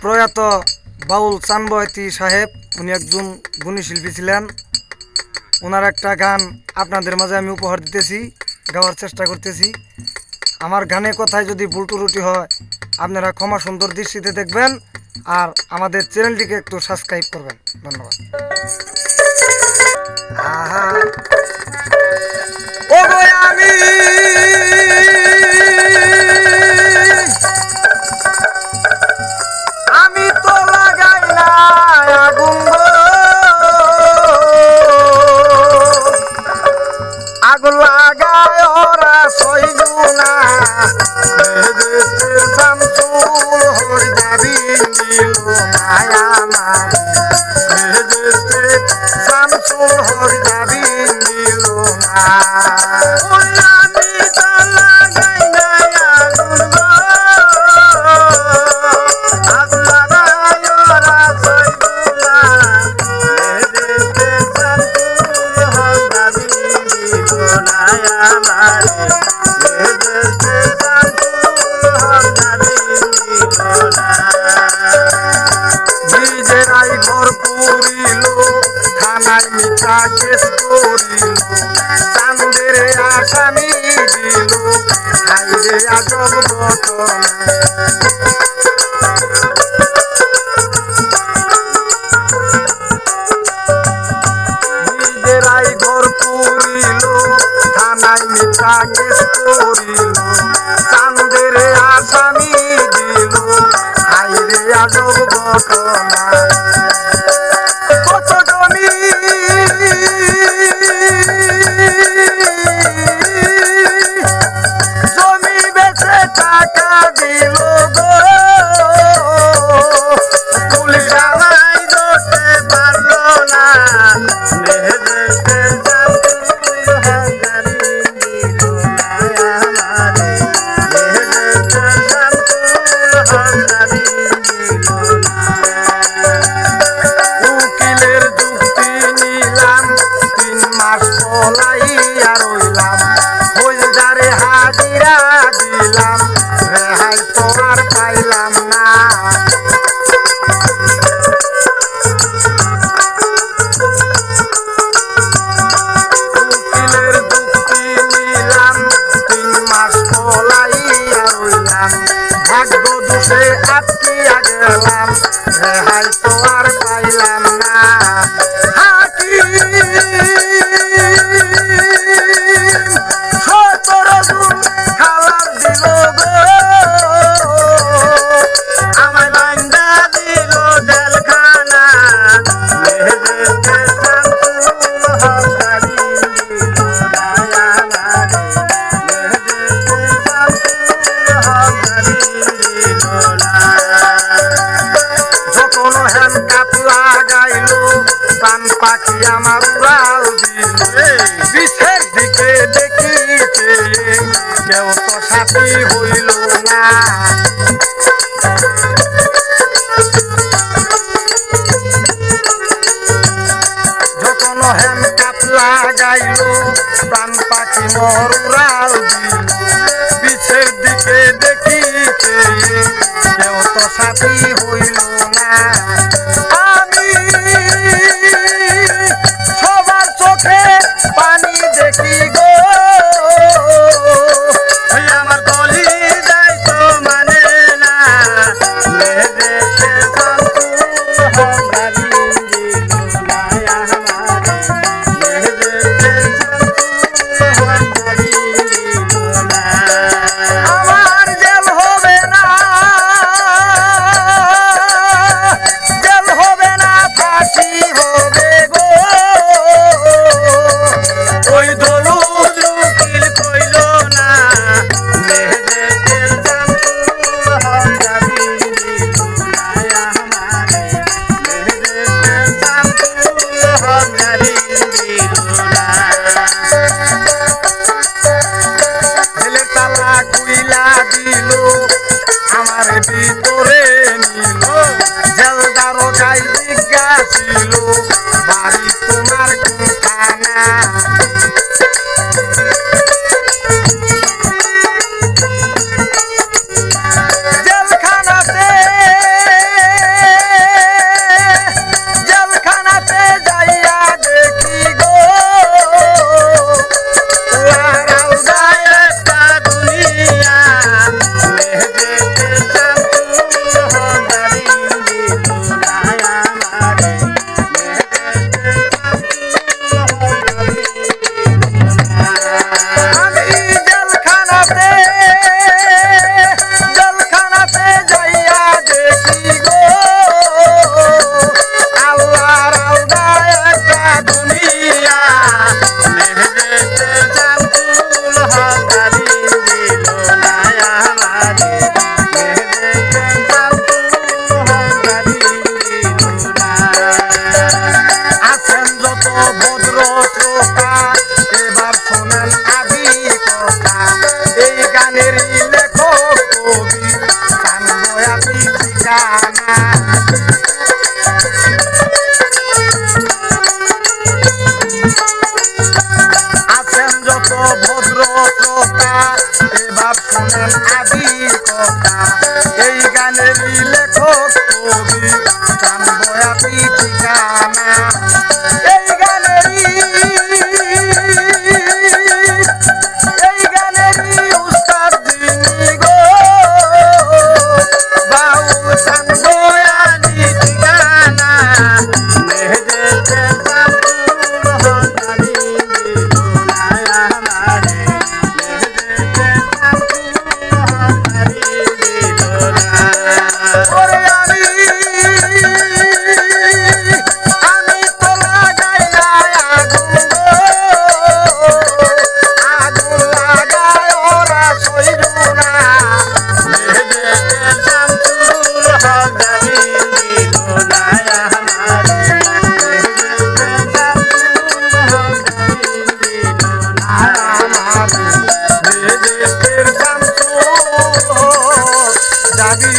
প্রয়াত বাউল চান বয়াতি সাহেব, উনি একজন গুণী শিল্পী ছিলেন। ওনার একটা গান আপনাদের মাঝে আমি উপহার দিতেছি, গাওয়ার চেষ্টা করতেছি। আমার গানের কথায় যদি ভুল ত্রুটি হয় আপনারা ক্ষমা সুন্দর দৃষ্টিতে দেখবেন, আর আমাদের চ্যানেলটিকে একটু সাবস্ক্রাইব করবেন। ধন্যবাদ। ও গো আমি তো লাগাই না আগুন গো, আগুন লাগায় ওরা সইগুনা শামসুল হই যাবি মায়া শামসুল হই যাবি নিজেরাই ঘর পুরিল, থানায় মিথ্যা কেস করিল, চান্দের আসামি দিল, হাইরে আজব ঘটনা। নিজেরাই ঘর পুরিল, থানায় মিথ্যা কেস করিল, চান্দের আসামি দিল, হাইরে আজব ঘটনা। কত জমি জমি বেচে টাকা দিল গো, পুলিশ আমায় ধরতে পারল না, উকিলের যুক্তি নিলাম, 3 মাস পলাইয়া রইলাম, ফৌজদারে হাজিরা দিলাম, রেহাই তো আর পাইলাম না। উকিলের যুক্তি নিলাম, 3 মাস পলাইয়া রইলাম, ভাগ্য দোষে আটকিয়া গেলাম, রেহাই তো আর পাইলাম না। হাকিম 17 জন খালার দিল গো, আমায় বান্দা দিল জেলখানা, যখন হ্যান্ডকাপ লাগাইল, প্রাণ পাখি আমার উড়াল দিল, বিষের দিকে দেখিতে কেউ তো সাথী হইল না। যখন হ্যান্ডকাপ লাগাইল, প্রাণ পাখি মোর উড়াল দিল, বিষের দিকে দেখিতে কেউ তো সাথী হইল না। আমি সবার চোখে পানি দেখি গো, আমার গলি যাই তো মানে না, আমার জেল হবে না, জেল হবে না, ফাঁসি হবে গো, ওই দলুদ উকিল কইল না, জেলের তালা কুইলা দিল, আমার ভিতরে নিল, জেলদারও গাই জিজ্ঞাসিল, বাড়ি তোমার কোনখানা। জেলখানাতে লেখক কবি চান বয়াতি ঠিকানা এই গানেরই উস্তাদ যিনি গো বাউল চান বয়াতি ঠিকানা মেহেদেতে শামসুল হক জানি দিলুনায়া আমারে মেহেদেতে শামসুল হক জানি দিলুনা ওরে আমি তো লাগাইলা আগুন গো আগুন লাগায় ওরা সইরু না মেহেদেতে শামসুল হক জানি দিলুনায়া আমারে মেহেদেতে শামসুল হক জানি দিলুনায়া আমারে মেহেদেতে শামসুল হক জানি